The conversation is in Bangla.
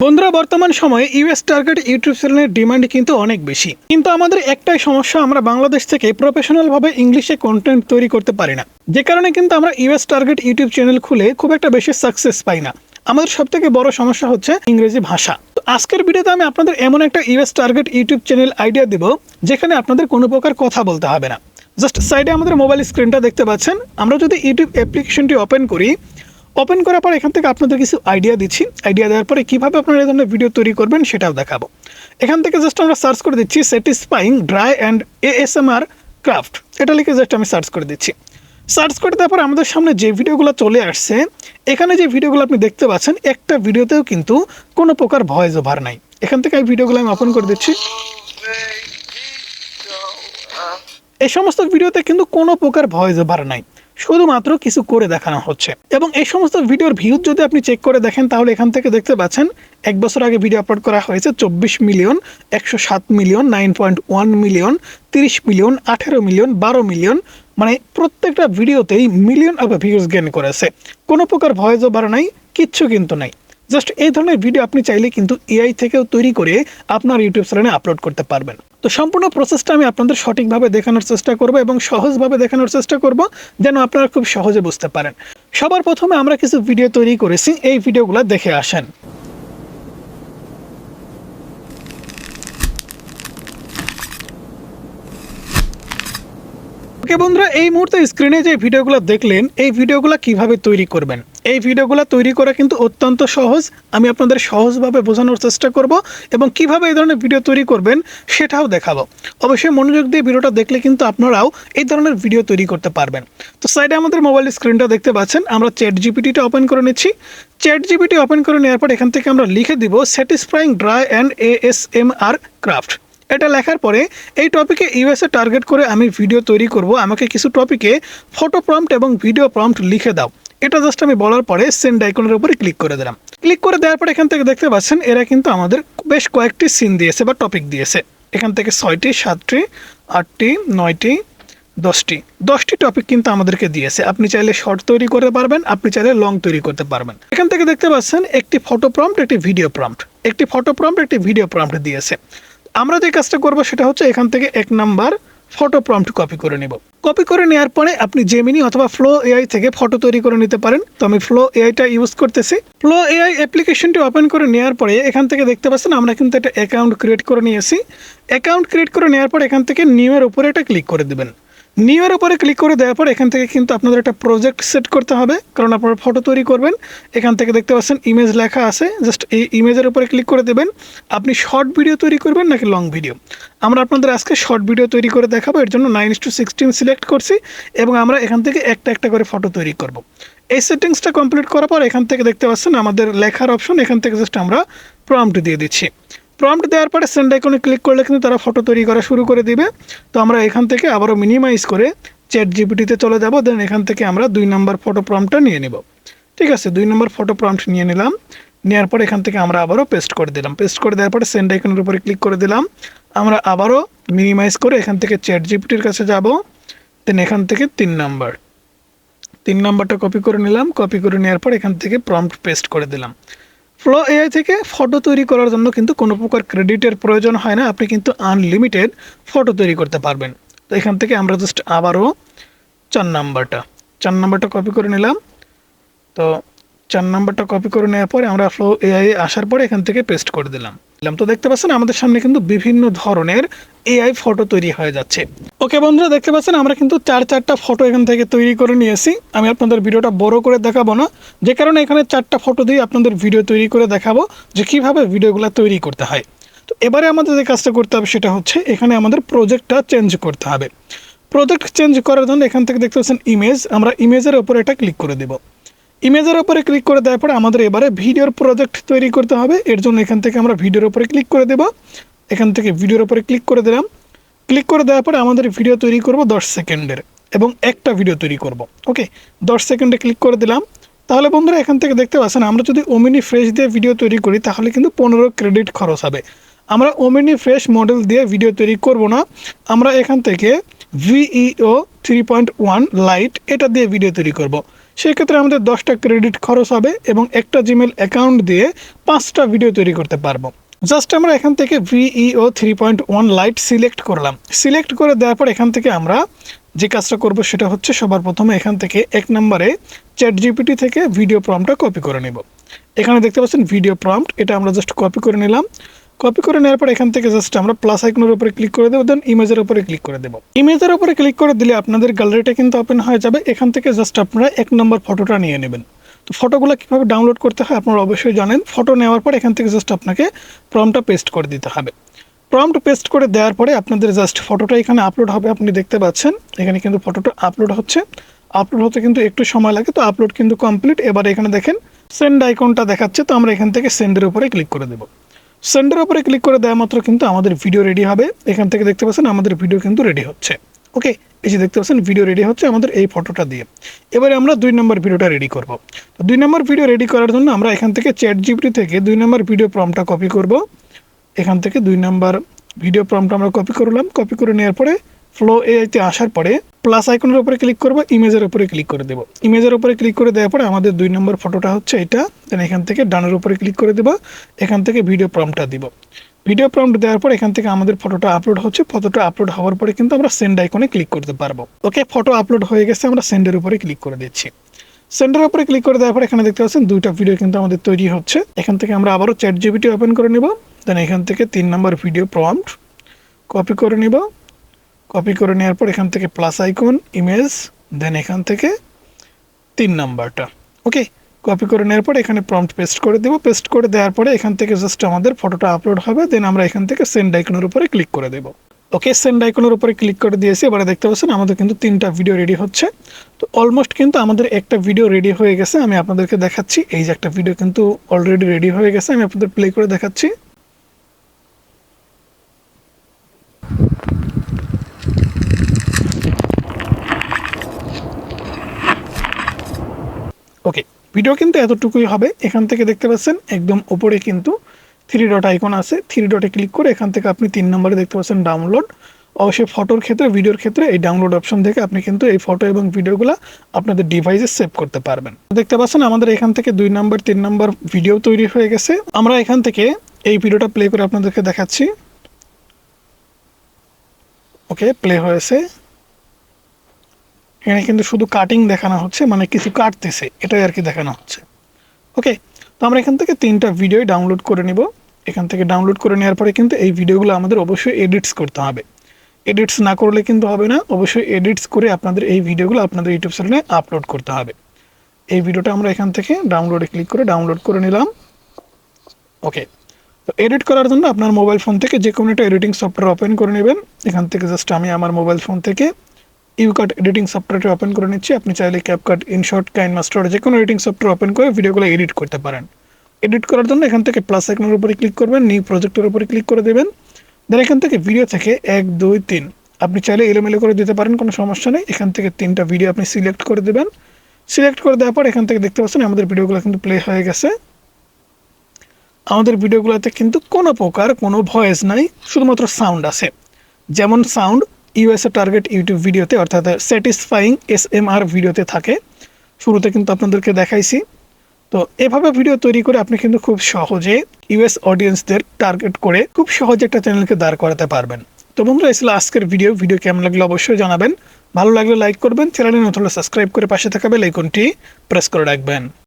বন্ধুরা, বর্তমান সময়ে ইউএস টার্গেট ইউটিউব চ্যানেলের ডিমান্ড কিন্তু অনেক বেশি, কিন্তু আমাদের একটাই সমস্যা, আমরা বাংলাদেশ থেকে প্রফেশনালভাবে ইংলিশে কন্টেন্ট তৈরি করতে পারি না, যে কারণে কিন্তু আমরা ইউএস টার্গেট ইউটিউব চ্যানেল খুলে খুব একটা বেশি সাকসেস পাই না। আমাদের সবথেকে বড় সমস্যা হচ্ছে ইংরেজি ভাষা। তো আজকের ভিডিওতে আমি আপনাদের এমন একটা US target YouTube channel idea দেব, যেখানে আপনাদের কোনো প্রকার কথা বলতে হবে না। জাস্ট সাইডে আমাদের মোবাইল স্ক্রিনটা দেখতে পাচ্ছেন। আমরা যদি ইউটিউব অ্যাপ্লিকেশনটি ওপেন করার পর এখান থেকে আপনাদের কিছু আইডিয়া দিচ্ছি। আইডিয়া দেওয়ার পরে কীভাবে আপনারা এই ধরনের ভিডিও তৈরি করবেন সেটাও দেখাবো। এখান থেকে জাস্ট আমরা সার্চ করে দিচ্ছি satisfying dry and ASMR craft, এটা লিখে জাস্ট আমি সার্চ করে দিচ্ছি। সার্চ করে দেওয়ার পর আমাদের সামনে যে ভিডিওগুলো চলে আসছে, এখানে যে ভিডিওগুলো আপনি দেখতে পাচ্ছেন, একটা ভিডিওতেও কিন্তু কোনো প্রকার ভয়েস ওভার নাই। এখান থেকে এই ভিডিওগুলো আমি ওপেন করে দিচ্ছি। এই সমস্ত ভিডিওতে কিন্তু কোনো প্রকার ভয়েস ওভার নাই, শুধুমাত্র কিছু করে দেখানো হচ্ছে। এবং এই সমস্ত ভিডিওর ভিউজ যদি আপনি চেক করে দেখেন, তাহলে এখান থেকে দেখতে পাচ্ছেন 1 বছর আগে ভিডিও আপলোড করা হয়েছে 24 million, 107 million, 9.1 million, 30 million, 18 million, 12 million, মানে প্রত্যেকটা ভিডিওতেই মিলিয়ন অফ ভিউজ গেইন করেছে। কোনো প্রকার ভয়েস ওভার নাই, কিচ্ছু কিন্তু নাই। জাস্ট এই ধরনের ভিডিও আপনি চাইলে কিন্তু এআই থেকেও তৈরি করে আপনার ইউটিউব চ্যানেলে আপলোড করতে পারবেন। তো সম্পূর্ণ প্রসেসটা আমি আপনাদের সঠিকভাবে দেখানোর চেষ্টা করব এবং সহজভাবে দেখানোর চেষ্টা করব, যেন আপনারা খুব সহজে বুঝতে পারেন। সবার প্রথমে আমরা কিছু ভিডিও তৈরি করেছি, এই ভিডিওগুলো দেখে আসেন। ওকে বন্ধুরা, এই মুহূর্তে স্ক্রিনে যে ভিডিওগুলো দেখলেন, এই ভিডিওগুলো কিভাবে তৈরি করবেন, এই ভিডিওগুলো তৈরি করা কিন্তু অত্যন্ত সহজ। আমি আপনাদের সহজভাবে বোঝানোর চেষ্টা করব এবং কিভাবে এই ধরনের ভিডিও তৈরি করবেন সেটাও দেখাবো। অবশ্যই মনোযোগ দিয়ে ভিডিওটা দেখলে কিন্তু আপনারাও এই ধরনের ভিডিও তৈরি করতে পারবেন। তো সাইডে আমাদের মোবাইল স্ক্রিনটা দেখতে পাচ্ছেন, আমরা চ্যাট জিপিটিটা ওপেন করে নিচ্ছি। চ্যাট জিপিটি ওপেন করে নেওয়ার পর এখান থেকে আমরা লিখে দিব satisfying dry and ASMR craft. এটা লেখার পরে এই টপিকে ইউএসএ টার্গেট করে আমি ভিডিও তৈরি করব, আমাকে কিছু টপিকে ফটো প্রম্পট এবং ভিডিও প্রম্পট লিখে দাও। এটা জাস্ট আমি বলার পরে সেন্ড আইকনের উপরে ক্লিক করে দিলাম। ক্লিক করে দেওয়ার পরে এখান থেকে দেখতে পাচ্ছেন, এরা কিন্তু আমাদের বেশ কয়েকটি সিন দিয়েছে বা টপিক দিয়েছে। এখান থেকে 6টি, 7টি, 8টি, 9টি, 10টি টপিক কিন্তু আমাদেরকে দিয়েছে। আপনি চাইলে শর্ট তৈরি করতে পারবেন, আপনি চাইলে লং তৈরি করতে পারবেন। এখান থেকে দেখতে পাচ্ছেন একটি ফটো প্রম্পট, একটি ভিডিও প্রম্পট, একটি ফটো প্রম্পট, একটি ভিডিও প্রম্পট দিয়েছে। আমরা যে কাজটা করবো সেটা হচ্ছে এখান থেকে 1 নাম্বার ফটো প্রম্পট কপি করে নেব। কপি করে নেওয়ার পরে আপনি জেমিনি অথবা ফ্লো এআই থেকে ফটো তৈরি করে নিতে পারেন। তো আমি ফ্লো এআইটা ইউজ করতেছি। ফ্লো এআই অ্যাপ্লিকেশনটি ওপেন করে নেওয়ার পরে এখান থেকে দেখতে পাচ্ছেন আমরা কিন্তু একটা অ্যাকাউন্ট ক্রিয়েট করে নিয়েছি। অ্যাকাউন্ট ক্রিয়েট করে নেওয়ার পর এখান থেকে নিউ এর উপরে এটা ক্লিক করে দেবেন। নিউ এর উপরে ক্লিক করে দেওয়ার পর এখান থেকে কিন্তু আপনাদের একটা প্রজেক্ট সেট করতে হবে, কারণ আপনারা ফটো তৈরি করবেন। এখান থেকে দেখতে পাচ্ছেন ইমেজ লেখা আছে, জাস্ট এই ইমেজের উপরে ক্লিক করে দেবেন। আপনি শর্ট ভিডিও তৈরি করবেন নাকি লং ভিডিও? আমরা আপনাদের আজকে শর্ট ভিডিও তৈরি করে দেখাবো, এর জন্য 9:16 সিলেক্ট করছি এবং আমরা এখান থেকে একটা একটা করে ফটো তৈরি করব। এই সেটিংসটা কমপ্লিট করার পর এখান থেকে দেখতে পাচ্ছেন আমাদের লেখার অপশন, এখান থেকে জাস্ট আমরা প্রম্পট দিয়ে দিচ্ছি। প্রম্পট দেওয়ার পরে সেন্ড আইকনে ক্লিক করলে কিন্তু তারা ফটো তৈরি করা শুরু করে দিবে। তো আমরা এখান থেকে আবারও মিনিমাইজ করে চ্যাট জিপিটিতে চলে যাব। দেন এখান থেকে আমরা 2 নাম্বার ফটো প্রম্পটটা নিয়ে নেব। ঠিক আছে, 2 নাম্বার ফটো প্রম্পট নিয়ে নিলাম। নেওয়ার পরে এখান থেকে আমরা আবারও পেস্ট করে দিলাম। পেস্ট করে দেওয়ার পরে সেন্ড আইকনের উপরে ক্লিক করে দিলাম। আমরা আবারও মিনিমাইজ করে এখান থেকে চ্যাট জিপিটির কাছে যাব। দেন এখান থেকে 3 নাম্বারটা কপি করে নিলাম। কপি করে নেওয়ার পর এখান থেকে প্রম্পট পেস্ট করে দিলাম। ফ্লো এআই থেকে ফটো তৈরি করার জন্য কিন্তু কোনো প্রকার ক্রেডিটের প্রয়োজন হয় না, আপনি কিন্তু আনলিমিটেড ফটো তৈরি করতে পারবেন। তো এখান থেকে আমরা জাস্ট আবারও 4 নাম্বারটা কপি করে নিলাম। তো 4 নাম্বারটা কপি করে নেওয়ার পরে আমরা ফ্লো এআই আসার পরে এখান থেকে পেস্ট করে দিলাম। তো দেখতে পাচ্ছেন আমাদের সামনে কিন্তু বিভিন্ন ধরনের এআই ফটো তৈরি হয়ে যাচ্ছে। ওকে বন্ধুরা, দেখতে পাচ্ছেন আমরা কিন্তু 4টা ফটো এখান থেকে তৈরি করে নিয়েছি। আমি আপনাদের ভিডিওটা বড় করে দেখাবো না, যে কারণে এখানে 4টা ফটো দিয়ে আপনাদের ভিডিও তৈরি করে দেখাবো যে কিভাবে ভিডিওগুলো তৈরি করতে হয়। তো এবারে আমাদের যে কাজটা করতে হবে সেটা হচ্ছে এখানে আমাদের প্রজেক্টটা চেঞ্জ করতে হবে। প্রজেক্ট চেঞ্জ করার জন্য এখান থেকে দেখতে পাচ্ছেন ইমেজ, আমরা ইমেজের উপরে এটা ক্লিক করে দেব। ইমেজের উপরে ক্লিক করে দেওয়ার পরে আমাদের এবারে ভিডিওর প্রজেক্ট তৈরি করতে হবে। এর জন্য এখান থেকে আমরা ভিডিওর উপরে ক্লিক করে দেব। এখান থেকে ভিডিওর উপরে ক্লিক করে দিলাম। ক্লিক করে দেওয়ার পরে আমাদের ভিডিও তৈরি করব 10 সেকেন্ডের এবং একটা ভিডিও তৈরি করব। ওকে, 10 সেকেন্ডে ক্লিক করে দিলাম। তাহলে বন্ধুরা এখান থেকে দেখতে পাচ্ছেন আমরা যদি ওমিনি ফ্রেশ দিয়ে ভিডিও তৈরি করি তাহলে কিন্তু 15 ক্রেডিট খরচ হবে। আমরা ওমিনি ফ্রেশ মডেল দিয়ে ভিডিও তৈরি করব না, আমরা এখান থেকে ভিইও 3.1 লাইট এটা দিয়ে ভিডিও তৈরি করব। সেক্ষেত্রে আমাদের 10টা ক্রেডিট খরচ হবে এবং একটা জিমেল অ্যাকাউন্ট দিয়ে 5টা ভিডিও তৈরি করতে পারবো। জাস্ট আমরা এখান থেকে ভিইও 3.1 লাইট সিলেক্ট করলাম। সিলেক্ট করে দেওয়ার পর এখান থেকে আমরা যে কাজটা করব সেটা হচ্ছে সবার প্রথমে এখান থেকে 1 নম্বরে চ্যাটজিপিটি থেকে ভিডিও প্রম্পটটা কপি করে নেব। এখানে দেখতে পাচ্ছেন ভিডিও প্রম্পট, এটা আমরা জাস্ট কপি করে নিলাম। কপি করে নেওয়ার পর এখান থেকে জাস্ট আমরা প্লাস আইকনের উপরে ক্লিক করে দেবো, দেন ইমেজের উপরে ক্লিক করে দেবো। ইমেজের উপরে ক্লিক করে দিলে আপনাদের গ্যালারিটা কিন্তু ওপেন হয়ে যাবে। এখান থেকে জাস্ট আপনারা 1 নম্বর ফটোটা নিয়ে নেবেন। তো ফটোগুলো কীভাবে ডাউনলোড করতে হয় আপনারা অবশ্যই জানেন। ফটো নেওয়ার পর এখান থেকে জাস্ট আপনাকে প্রম্পটটা পেস্ট করে দিতে হবে। প্রম্পট পেস্ট করে দেওয়ার পরে আপনাদের জাস্ট ফটোটা এখানে আপলোড হবে। আপনি দেখতে পাচ্ছেন এখানে কিন্তু ফটোটা আপলোড হচ্ছে। আপলোড হতে কিন্তু একটু সময় লাগে, তো আপলোড কিন্তু কমপ্লিট। এবার এখানে দেখেন সেন্ড আইকনটা দেখাচ্ছে, তো আমরা এখান থেকে সেন্ডের উপরে ক্লিক করে দেবো। সেন্ডের উপরে ক্লিক করে দেওয়া মাত্র কিন্তু আমাদের ভিডিও রেডি হবে। এখান থেকে দেখতে পাচ্ছেন আমাদের ভিডিও কিন্তু রেডি হচ্ছে। ওকে, এই যে দেখতে পাচ্ছেন ভিডিও রেডি হচ্ছে আমাদের এই ফটোটা দিয়ে। এবারে আমরা 2 নম্বর ভিডিওটা রেডি করব। তো 2 নম্বর ভিডিও রেডি করার জন্য আমরা এখান থেকে চ্যাটজিপিটি থেকে 2 নম্বর ভিডিও প্রম্পটটা কপি করব। এখান থেকে 2 নম্বর ভিডিও প্রম্পট আমরা কপি করলাম। কপি করে নেওয়ার পরে ফ্লো এআইতে আসার পরে প্লাস আইকনের উপরে ক্লিক করব, ইমেজের উপরে ক্লিক করে দেব। ইমেজের উপরে ক্লিক করে দেওয়ার পরে আমাদের 2 নম্বর ফটোটা হচ্ছে এটা। দেন এখান থেকে ডানের উপরে ক্লিক করে দেব। এখান থেকে ভিডিও প্রম্পটটা দিব। ভিডিও প্রম্পট দেওয়ার পর এখান থেকে আমাদের ফটোটা আপলোড হচ্ছে। ফটোটা আপলোড হওয়ার পরে কিন্তু আমরা সেন্ড আইকনে ক্লিক করতে পারবো। ওকে, ফটো আপলোড হয়ে গেছে, আমরা সেন্ডের উপরে ক্লিক করে দিচ্ছি। সেন্ডের উপরে ক্লিক করে দেওয়ার পর এখানে দেখতে পাচ্ছেন 2টা ভিডিও কিন্তু আমাদের তৈরি হচ্ছে। এখান থেকে আমরা আবারও চ্যাটজিপিটি ওপেন করে নেব। দেন এখান থেকে 3 নম্বর ভিডিও প্রম্পট কপি করে নিব। কপি করে নেওয়ার পর এখান থেকে প্লাস আইকন, ইমেজ, দেন এখান থেকে 3 নাম্বারটা। ওকে, কপি করে নেওয়ার পর এখানে প্রম্পট পেস্ট করে দেব। পেস্ট করে দেওয়ার পরে এখান থেকে জাস্ট আমাদের ফটোটা আপলোড হবে। দেন আমরা এখান থেকে সেন্ড আইকনের উপরে ক্লিক করে দেব। ওকে, সেন্ড আইকনের উপরে ক্লিক করে দিয়েছি। এবারে দেখতে পাচ্ছেন আমাদের কিন্তু 3টা ভিডিও রেডি হচ্ছে। তো অলমোস্ট কিন্তু আমাদের একটা ভিডিও রেডি হয়ে গেছে। আমি আপনাদেরকে দেখাচ্ছি। এই যে একটা ভিডিও কিন্তু অলরেডি রেডি হয়ে গেছে, আমি আপনাদের প্লে করে দেখাচ্ছি। ওকে, ভিডিও কিন্তু এতটুকুই হবে। এখান থেকে দেখতে পাচ্ছেন একদম উপরে কিন্তু 3 ডট আইকন আছে। 3 ডটে ক্লিক করে এখান থেকে আপনি 3 নম্বরে দেখতে পাচ্ছেন ডাউনলোড। অবশ্যই ফটোর ক্ষেত্রে, ভিডিওর ক্ষেত্রে এই ডাউনলোড অপশন থেকে আপনি কিন্তু এই ফটো এবং ভিডিওগুলো আপনাদের ডিভাইসে সেভ করতে পারবেন। দেখতে পাচ্ছেন আমাদের এখান থেকে 2 নম্বর 3 নম্বর ভিডিও তৈরি হয়ে গেছে। আমরা এখান থেকে এই ভিডিওটা প্লে করে আপনাদেরকে দেখাচ্ছি। ওকে, প্লে হয়েছে। এখানে কিন্তু শুধু কাটিং দেখানো হচ্ছে, মানে কিছু কাটতেছে, এটাই আর কি দেখানো হচ্ছে। ওকে, তো আমরা এখান থেকে 3টা ভিডিও ডাউনলোড করে নিব। এখান থেকে ডাউনলোড করে নেওয়ার পরে কিন্তু এই ভিডিওগুলো আমাদের অবশ্যই এডিটস করতে হবে। এডিটস না করলে কিন্তু হবে না, অবশ্যই এডিটস করে আপনাদের এই ভিডিওগুলো আপনাদের ইউটিউব চ্যানেলে আপলোড করতে হবে। এই ভিডিওটা আমরা এখান থেকে ডাউনলোডে ক্লিক করে ডাউনলোড করে নিলাম। ওকে, তো এডিট করার জন্য আপনার মোবাইল ফোন থেকে যে কোনো একটা এডিটিং সফটওয়্যার ওপেন করে নেবেন। এখান থেকে জাস্ট আমি আমার মোবাইল ফোন থেকে ইউকাট এডিটিং সফটওয়্যারটি ওপেন করে নিচ্ছি। আপনি চাইলে ক্যাপকাট, ইনশট, কাইনমাস্টার যে কোনো এডিটিং সফটওয়্যার ওপেন করে ভিডিওগুলো এডিট করতে পারেন। এডিট করার জন্য এখান থেকে প্লাস আইকনের উপরে ক্লিক করবেন, নিউ প্রজেক্টের উপরে ক্লিক করে দেবেন। দেন এখান থেকে ভিডিও থেকে 1, 2, 3 আপনি চাইলে এলোমেলো করে দিতে পারেন, কোনো সমস্যা নেই। এখান থেকে 3টা ভিডিও আপনি সিলেক্ট করে দেবেন। সিলেক্ট করে দেওয়ার পর এখান থেকে দেখতে পাচ্ছেন আমাদের ভিডিওগুলো কিন্তু প্লে হয়ে গেছে। আমাদের ভিডিওগুলোতে কিন্তু কোনো প্রকার কোনো ভয়েস নাই, শুধুমাত্র সাউন্ড আছে। যেমন সাউন্ড ইউএসএ টার্গেট ইউটিউব ভিডিওতে অর্থাৎ স্যাটিসফাইং এসএমআর ভিডিওতে থাকে, শুরুতে কিন্তু আপনাদেরকে দেখাইছি। তো এভাবে ভিডিও তৈরি করে আপনি কিন্তু খুব সহজে ইউএস অডিয়েন্সদের টার্গেট করে খুব সহজে একটা চ্যানেলকে দাঁড় করাতে পারবেন। তো বন্ধুরা, এই ছিল আজকের ভিডিও কেমন লাগলো অবশ্যই জানাবেন। ভালো লাগলে লাইক করবেন, চ্যানেলে নতুন হলে সাবস্ক্রাইব করে পাশে থাকা বেল আইকনটি প্রেস করে রাখবেন।